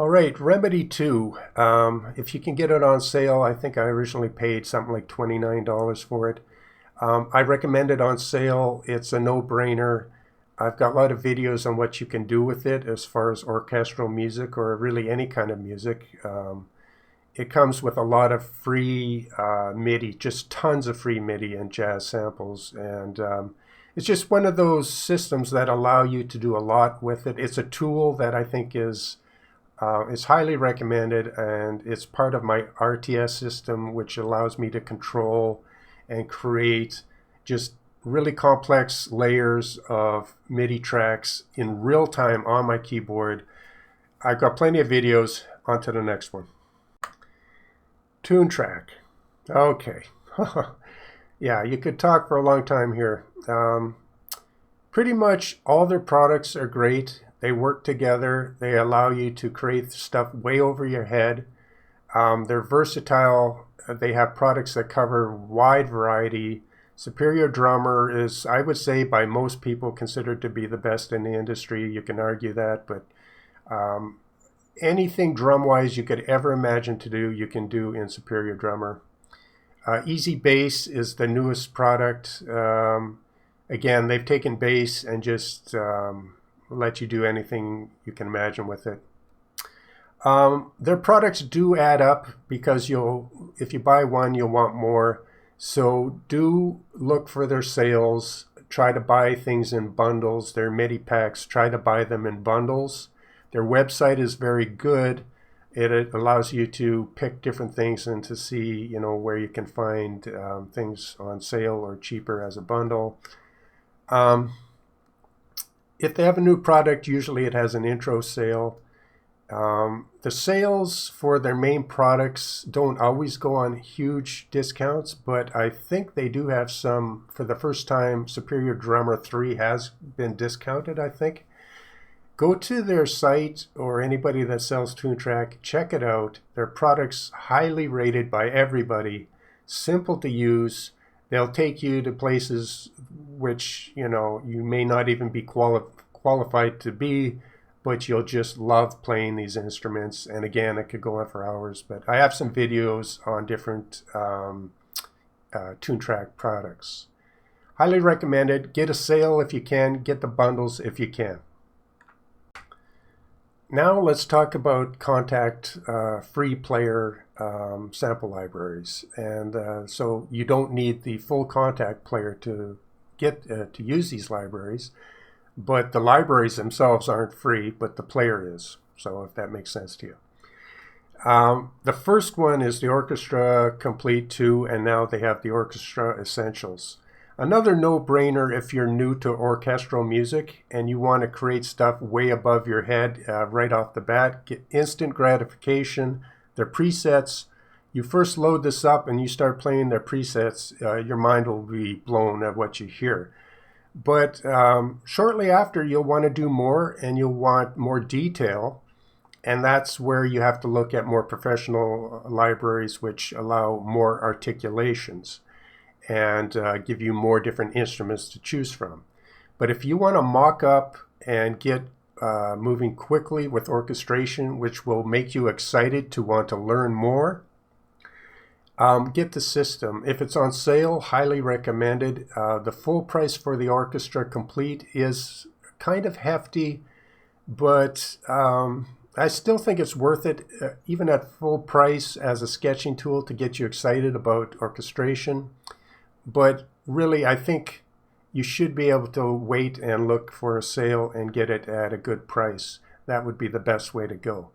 All right, Remedy 2. If you can get it on sale, I think I originally paid something like $29 for it. I recommend it on sale. It's a no-brainer. I've got a lot of videos on what you can do with it as far as orchestral music or really any kind of music. It comes with a lot of free MIDI, just tons of free MIDI and jazz samples. And it's just one of those systems that allow you to do a lot with it. It's a tool that I think is highly recommended, and it's part of my RTS system, which allows me to control and create just really complex layers of MIDI tracks in real time on my keyboard. I've got plenty of videos. On to the next one. Toontrack. Okay. Yeah, you could talk for a long time here. Pretty much all their products are great. They work together. They allow you to create stuff way over your head. They're versatile. They have products that cover a wide variety. Superior Drummer is, I would say, by most people considered to be the best in the industry. You can argue that, but anything drum-wise you could ever imagine to do, you can do in Superior Drummer. Easy Bass is the newest product. Again, they've taken bass and just let you do anything you can imagine with it. Their products do add up because if you buy one, you'll want more. So do look for their sales. Try to buy things in bundles. Their MIDI packs, try to buy them in bundles. Their website is very good. It allows you to pick different things and to see, where you can find things on sale or cheaper as a bundle. If they have a new product, usually it has an intro sale. The sales for their main products don't always go on huge discounts, but I think they do have some. For the first time, Superior Drummer 3 has been discounted, I think. Go to their site, or anybody that sells Toontrack, check it out. Their product's highly rated by everybody, simple to use. They'll take you to places which, you may not even be qualified to be, but you'll just love playing these instruments. And again, it could go on for hours, but I have some videos on different Toontrack products. Highly recommended. Get a sale if you can. Get the bundles if you can. Now let's talk about Contact free player sample libraries. And so you don't need the full Contact player to get to use these libraries. But the libraries themselves aren't free, but the player is. So if that makes sense to you. The first one is the Orchestra Complete 2, and now they have the Orchestra Essentials. Another no-brainer if you're new to orchestral music and you want to create stuff way above your head right off the bat. Get instant gratification. Their presets. You first load this up and you start playing their presets, your mind will be blown at what you hear. But shortly after, you'll want to do more and you'll want more detail. And that's where you have to look at more professional libraries which allow more articulations and give you more different instruments to choose from. But if you want to mock up and get moving quickly with orchestration, which will make you excited to want to learn more, get the system. If it's on sale, highly recommended. The full price for the Orchestra Complete is kind of hefty, but I still think it's worth it, even at full price as a sketching tool to get you excited about orchestration. But really, I think you should be able to wait and look for a sale and get it at a good price. That would be the best way to go.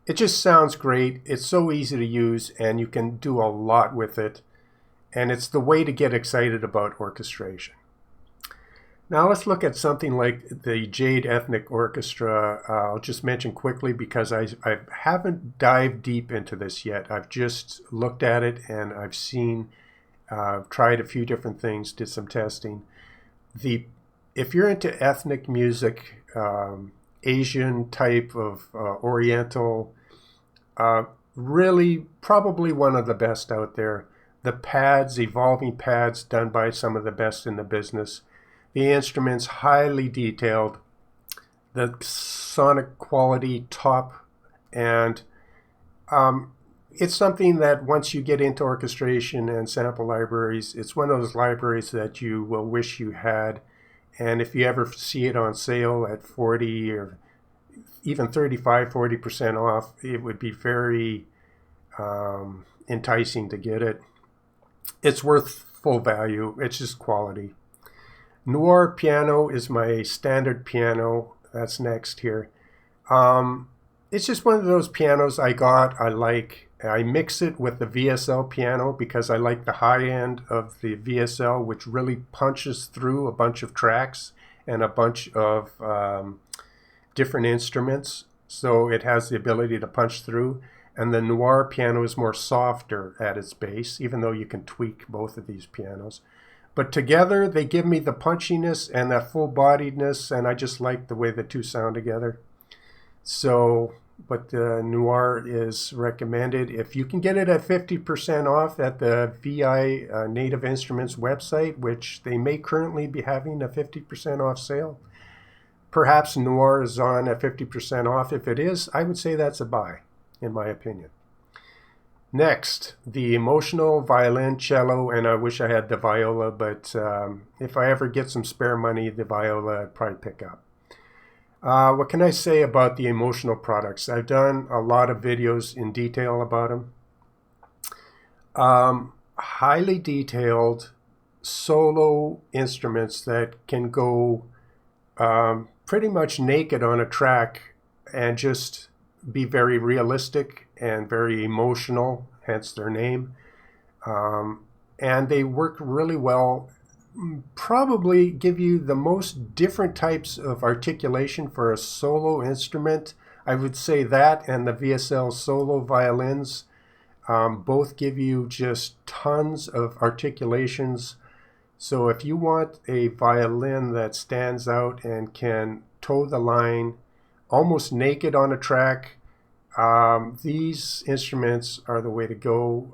It just sounds great. It's so easy to use and you can do a lot with it. And it's the way to get excited about orchestration. Now let's look at something like the Jade Ethnic Orchestra. I'll just mention quickly because I haven't dived deep into this yet. I've just looked at it and I've seen, tried a few different things, did some testing. If you're into ethnic music, Asian type of Oriental, really probably one of the best out there. The pads, evolving pads done by some of the best in the business. The instruments highly detailed. The sonic quality top And it's something that once you get into orchestration and sample libraries, it's one of those libraries that you will wish you had. And if you ever see it on sale at 40 or even 35–40% off, it would be very enticing to get it. It's worth full value. It's just quality. Noir piano is my standard piano. That's next here. It's just one of those pianos I got. I like. I mix it with the VSL piano because I like the high end of the VSL, which really punches through a bunch of tracks and a bunch of different instruments. So it has the ability to punch through. And the Noir piano is more softer at its base, even though you can tweak both of these pianos. But together, they give me the punchiness and that full-bodiedness, and I just like the way the two sound together. So, but the Noir is recommended. If you can get it at 50% off at the VI Native Instruments website, which they may currently be having a 50% off sale, perhaps Noir is on at 50% off. If it is, I would say that's a buy, in my opinion. Next, the emotional violin, cello, and I wish I had the viola, but if I ever get some spare money, the viola I'd probably pick up. What can I say about the emotional products? I've done a lot of videos in detail about them. Highly detailed solo instruments that can go pretty much naked on a track and just be very realistic and very emotional, hence their name. And they work really well, probably give you the most different types of articulation for a solo instrument. I would say that and the VSL solo violins both give you just tons of articulations. So if you want a violin that stands out and can toe the line almost naked on a track, these instruments are the way to go.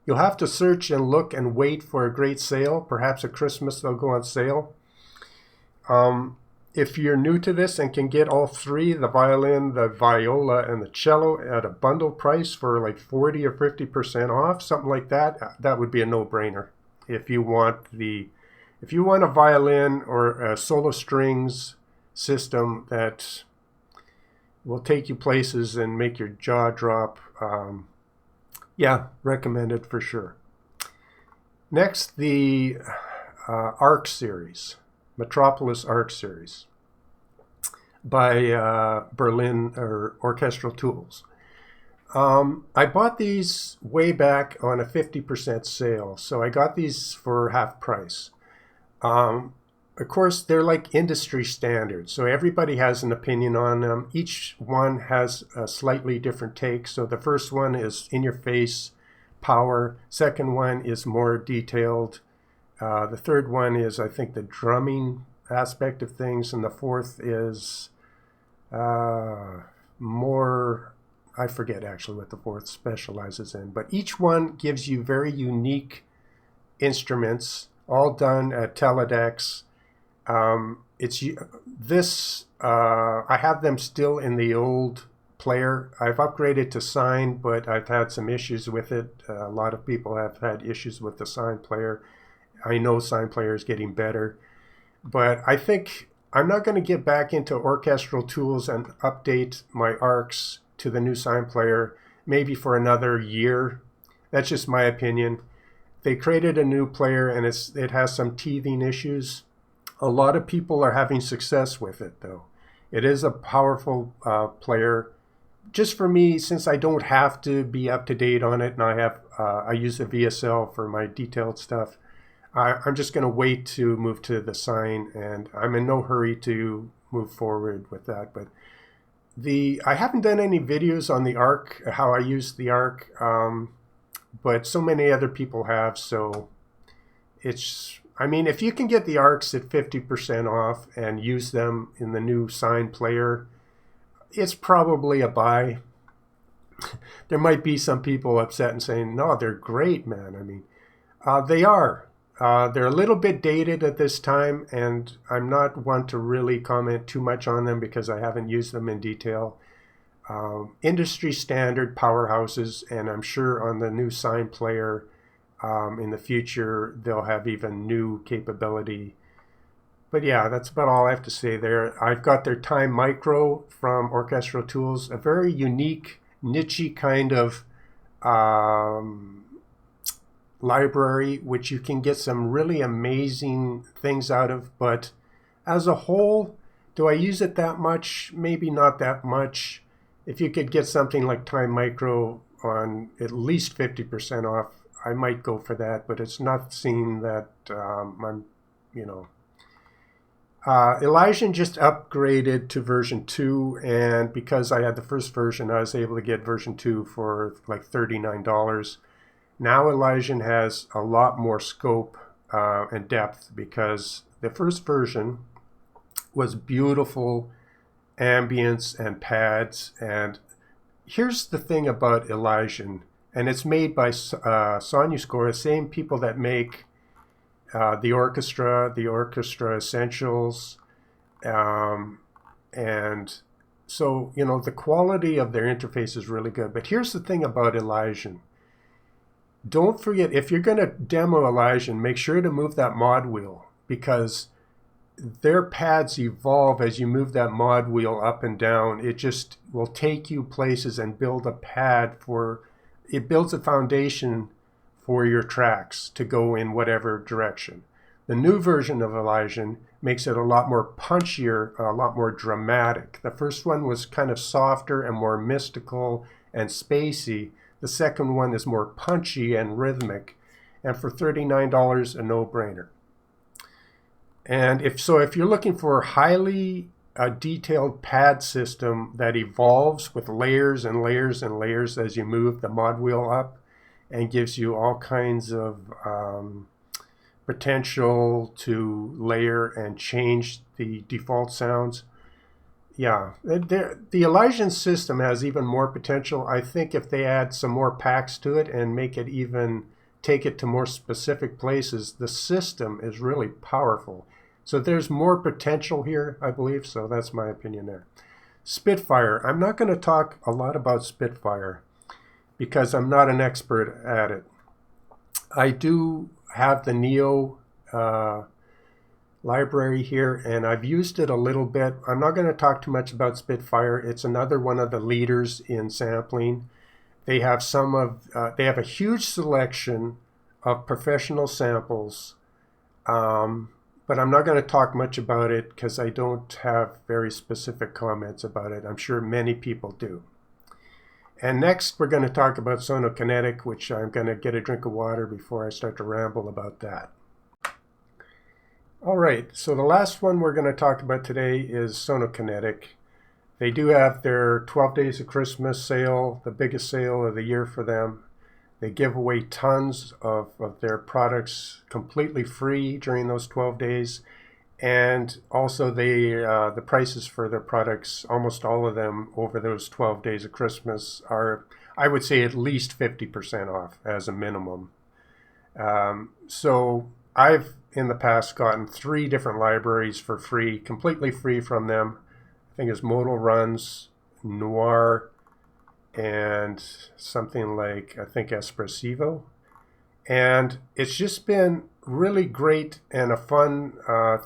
You'll have to search and look and wait for a great sale. Perhaps at Christmas they'll go on sale. If you're new to this and can get all three, the violin, the viola, and the cello at a bundle price for like 40 or 50% off, something like that, that would be a no-brainer. If you want a violin or a solo strings system that will take you places and make your jaw drop, yeah, recommended for sure. Next, the ARC series, Metropolis ARC series by Berlin or Orchestral Tools. I bought these way back on a 50% sale, so I got these for half price. Of course, they're like industry standards, so everybody has an opinion on them. Each one has a slightly different take. So the first one is in-your-face power. Second one is more detailed. The third one is, I think, the drumming aspect of things. And the fourth is more, I forget actually what the fourth specializes in. But each one gives you very unique instruments, all done at Teledex. I have them still in the old player. I've upgraded to Sine, but I've had some issues with it. A lot of people have had issues with the Sine player. I know Sine player is getting better, but I think I'm not going to get back into Orchestral Tools and update my ARCs to the new Sine player maybe for another year. That's just my opinion. They created a new player and it has some teething issues. A lot of people are having success with it, though. It is a powerful player. Just for me, since I don't have to be up to date on it, and I use the VSL for my detailed stuff, I'm just going to wait to move to the Sine, and I'm in no hurry to move forward with that. But I haven't done any videos on the ARC, how I use the ARC, but so many other people have, so I mean, if you can get the ARCs at 50% off and use them in the new Sine player, it's probably a buy. There might be some people upset and saying, no, they're great, man. I mean, they are. They're a little bit dated at this time, and I'm not one to really comment too much on them because I haven't used them in detail. industry standard powerhouses, and I'm sure on the new Sine player in the future they'll have even new capability. But yeah, that's about all I have to say there. I've got their Time Micro from Orchestral Tools, a very unique, niche kind of library, which you can get some really amazing things out of. But as a whole, do I use it that much? Maybe not that much. If you could get something like Time Micro on at least 50% off, I might go for that, but it's not seen that I'm, you know. Elysian just upgraded to version 2, and because I had the first version, I was able to get version 2 for like $39. Now Elysian has a lot more scope and depth, because the first version was beautiful ambience and pads. And here's the thing about Elysian, and it's made by Sonuscore, the same people that make the Orchestra Essentials, and so, you know, the quality of their interface is really good. But here's the thing about Elysian. Don't forget, if you're going to demo Elysian, make sure to move that mod wheel, because their pads evolve as you move that mod wheel up and down. It just will take you places and build a pad for, it builds a foundation for your tracks to go in whatever direction. The new version of Elysian makes it a lot more punchier, a lot more dramatic. The first one was kind of softer and more mystical and spacey. The second one is more punchy and rhythmic, and for $39, a no-brainer. And if you're looking for a highly detailed pad system that evolves with layers and layers and layers as you move the mod wheel up, and gives you all kinds of potential to layer and change the default sounds, yeah, the Elysian system has even more potential. I think if they add some more packs to it and make it even, take it to more specific places, the system is really powerful. So there's more potential here, I believe. So that's my opinion there. Spitfire. I'm not going to talk a lot about Spitfire because I'm not an expert at it. I do have the Neo library here, and I've used it a little bit. I'm not going to talk too much about Spitfire. It's another one of the leaders in sampling. They have they have a huge selection of professional samples. But I'm not going to talk much about it because I don't have very specific comments about it. I'm sure many people do. And next, we're going to talk about Sonokinetic, which I'm going to get a drink of water before I start to ramble about that. All right, so the last one we're going to talk about today is Sonokinetic. They do have their 12 Days of Christmas sale, the biggest sale of the year for them. They give away tons of their products completely free during those 12 days. And also the prices for their products, almost all of them over those 12 days of Christmas are, I would say, at least 50% off as a minimum. So I've in the past gotten 3 different libraries for free, completely free from them. I think it's Modal Runs, Noir, and something like, I think, Espressivo. And it's just been really great and a fun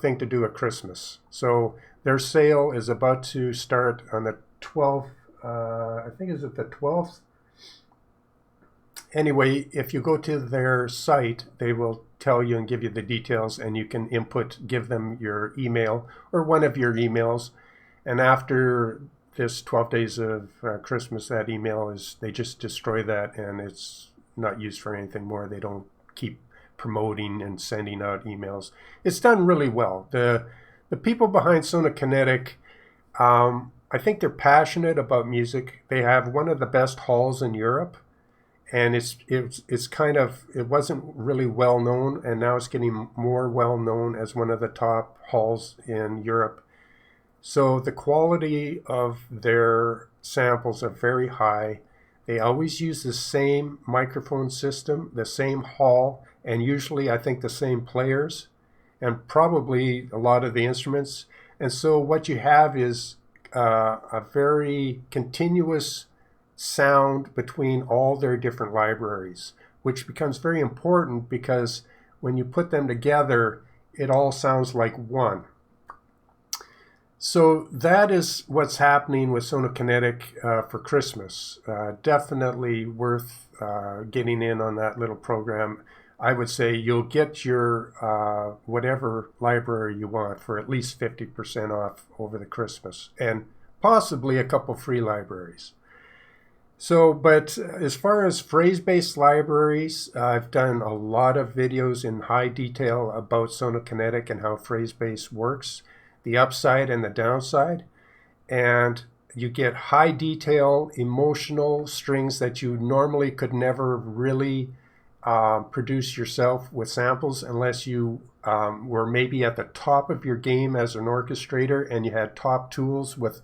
thing to do at Christmas. So their sale is about to start on the 12th, I think, is it the 12th? Anyway, if you go to their site, they will tell you and give you the details, and you can give them your email or one of your emails. And after this 12 days of Christmas, that email they just destroy that, and it's not used for anything more. They don't keep promoting and sending out emails. It's done really well. The people behind Sonokinetic, I think they're passionate about music. They have one of the best halls in Europe, and it's kind of, it wasn't really well known, and now it's getting more well known as one of the top halls in Europe. So the quality of their samples are very high. They always use the same microphone system, the same hall, and usually I think the same players, and probably a lot of the instruments. And so what you have is a very continuous sound between all their different libraries, which becomes very important because when you put them together, it all sounds like one. So that is what's happening with Sonokinetic for Christmas. Definitely worth getting in on that little program. I would say you'll get your whatever library you want for at least 50% off over the Christmas, and possibly a couple free libraries. So, but as far as phrase-based libraries, I've done a lot of videos in high detail about Sonokinetic and how phrase-based works, the upside and the downside. And you get high detail, emotional strings that you normally could never really produce yourself with samples unless you were maybe at the top of your game as an orchestrator and you had top tools with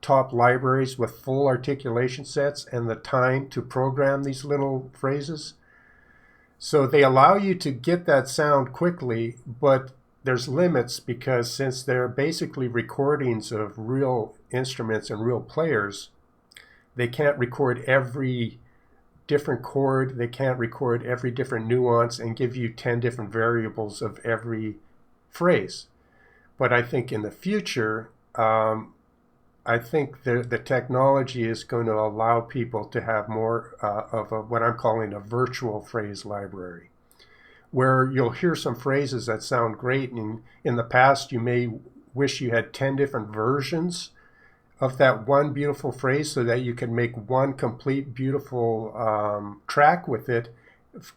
top libraries with full articulation sets and the time to program these little phrases. So they allow you to get that sound quickly, but there's limits because since they're basically recordings of real instruments and real players, they can't record every different chord, they can't record every different nuance and give you 10 different variables of every phrase. But I think in the future, I think the technology is going to allow people to have more of what I'm calling a virtual phrase library, where you'll hear some phrases that sound great, and in the past you may wish you had 10 different versions of that one beautiful phrase so that you can make one complete beautiful track with it,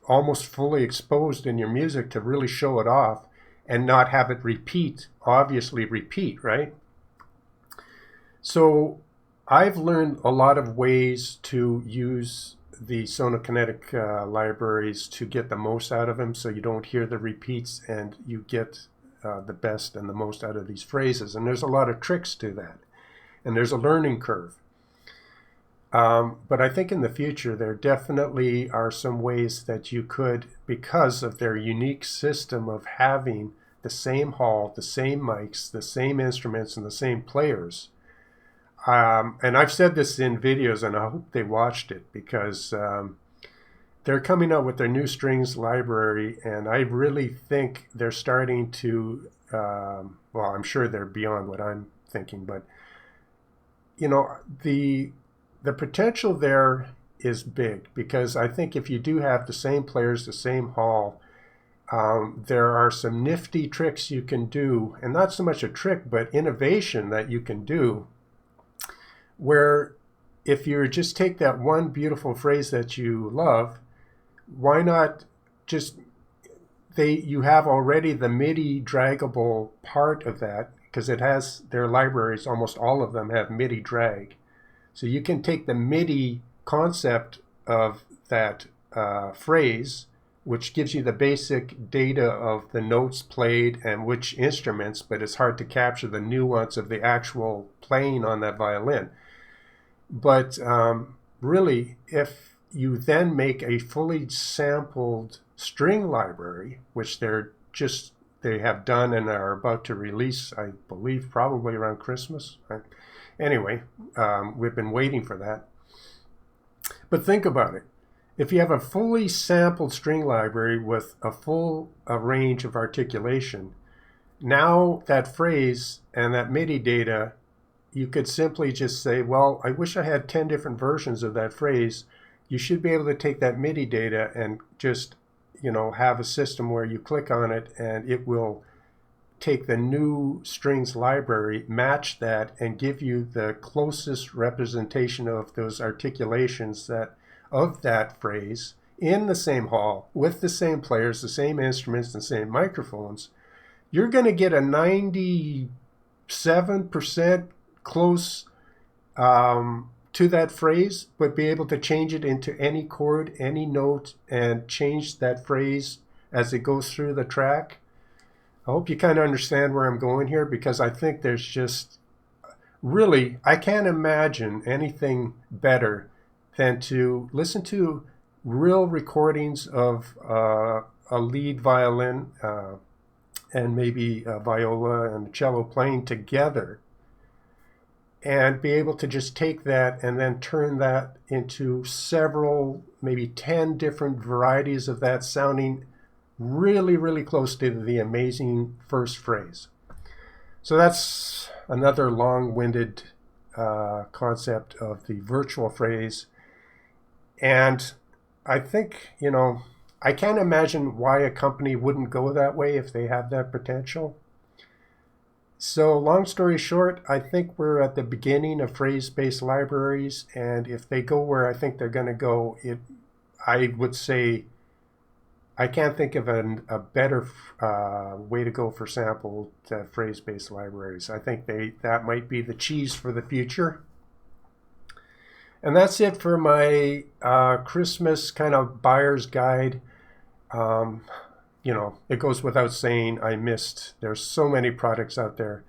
almost fully exposed in your music to really show it off and not have it obviously repeat, right? So I've learned a lot of ways to use the Sonokinetic libraries to get the most out of them so you don't hear the repeats and you get the best and the most out of these phrases. And there's a lot of tricks to that. And there's a learning curve. But I think in the future there definitely are some ways that you could, because of their unique system of having the same hall, the same mics, the same instruments, and the same players. And I've said this in videos, and I hope they watched it, because they're coming out with their new strings library, and I really think they're starting to, well, I'm sure they're beyond what I'm thinking, but, you know, the potential there is big, because I think if you do have the same players, the same hall, there are some nifty tricks you can do, and not so much a trick, but innovation that you can do, where if you just take that one beautiful phrase that you love, why not just, you have already the MIDI draggable part of that, because it has their libraries, almost all of them have MIDI drag. So you can take the MIDI concept of that phrase, which gives you the basic data of the notes played and which instruments, but it's hard to capture the nuance of the actual playing on that violin. But really, if you then make a fully sampled string library, which they have done and are about to release, I believe, probably around Christmas. Anyway, we've been waiting for that. But think about it. If you have a fully sampled string library with a full range of articulation, now that phrase and that MIDI data, you could simply just say, well, I wish I had 10 different versions of that phrase. You should be able to take that MIDI data and just, have a system where you click on it and it will take the new strings library, match that, and give you the closest representation of those articulations of that phrase in the same hall, with the same players, the same instruments, the same microphones. You're going to get a 97% close to that phrase, but be able to change it into any chord, any note, and change that phrase as it goes through the track. I hope you kind of understand where I'm going here, because I think there's just really, I can't imagine anything better than to listen to real recordings of a lead violin and maybe a viola and cello playing together, and be able to just take that and then turn that into several, maybe 10 different varieties of that sounding really, really close to the amazing first phrase. So that's another long-winded concept of the virtual phrase. And I think, I can't imagine why a company wouldn't go that way if they have that potential. So long story short, I think we're at the beginning of phrase-based libraries, and if they go where I think they're going to go, I would say I can't think of a better way to go for sampled phrase-based libraries. I think that might be the cheese for the future. And that's it for my Christmas kind of buyer's guide. It goes without saying, there's so many products out there.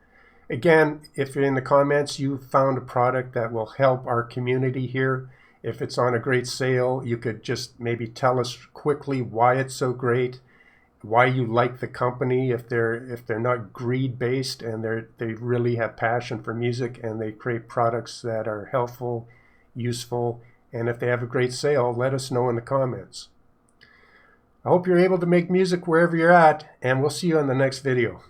Again, if you're in the comments, you found a product that will help our community here. If it's on a great sale, you could just maybe tell us quickly why it's so great, why you like the company, if they're not greed-based and they really have passion for music and they create products that are helpful, useful, and if they have a great sale, let us know in the comments. I hope you're able to make music wherever you're at, and we'll see you in the next video.